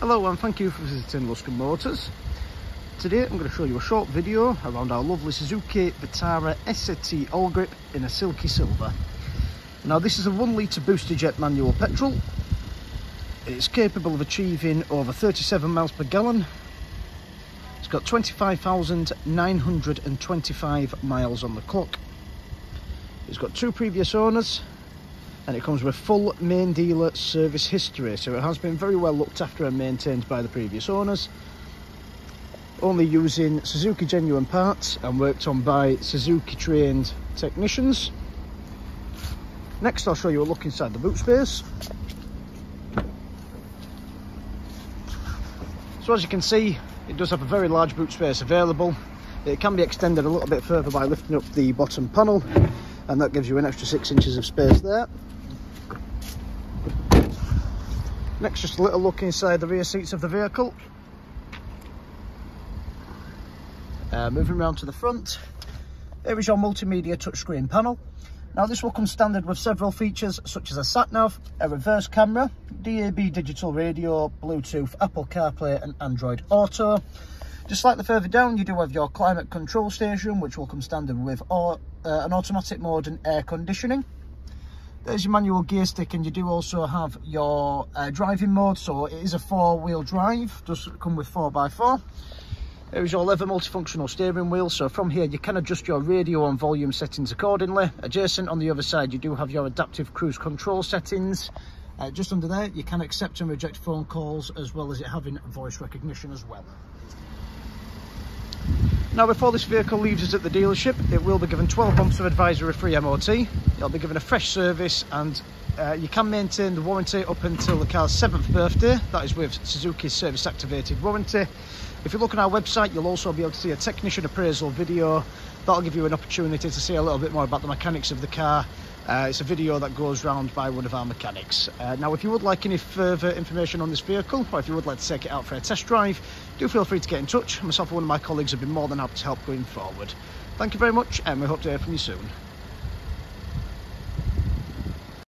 Hello and thank you for visiting Luscombe Motors. Today I'm going to show you a short video around our lovely Suzuki Vitara SZ-T ALLGRIP in a Silky Silver. Now this is a 1 litre Boosterjet manual petrol. It's capable of achieving over 37 miles per gallon. It's got 25,925 miles on the clock. It's got 2 previous owners. And it comes with full main dealer service history, so it has been very well looked after and maintained by the previous owners. Only using Suzuki genuine parts and worked on by Suzuki trained technicians. Next I'll show you a look inside the boot space. So as you can see, it does have a very large boot space available. It can be extended a little bit further by lifting up the bottom panel, and that gives you an extra 6 inches of space there. Next, just a little look inside the rear seats of the vehicle. Moving around to the front, here is your multimedia touchscreen panel. Now this will come standard with several features such as a sat-nav, a reverse camera, DAB digital radio, Bluetooth, Apple CarPlay and Android Auto. Just slightly further down you do have your climate control station, which will come standard with an automatic mode and air conditioning. There's your manual gear stick, and you do also have your driving mode, so it is a 4-wheel drive, does come with 4x4. There's your leather multifunctional steering wheel, so from here you can adjust your radio and volume settings accordingly. Adjacent on the other side you do have your adaptive cruise control settings. Just under there you can accept and reject phone calls, as well as it having voice recognition as well. Now before this vehicle leaves us at the dealership, it will be given 12 months of advisory free MOT. It'll be given a fresh service, and you can maintain the warranty up until the car's 7th birthday. That is with Suzuki's service activated warranty. If you look on our website, you'll also be able to see a technician appraisal video. That'll give you an opportunity to see a little bit more about the mechanics of the car. It's a video that goes round by one of our mechanics. Now if you would like any further information on this vehicle, or if you would like to take it out for a test drive, do feel free to get in touch. Myself and one of my colleagues have been more than happy to help going forward. Thank you very much, and we hope to hear from you soon.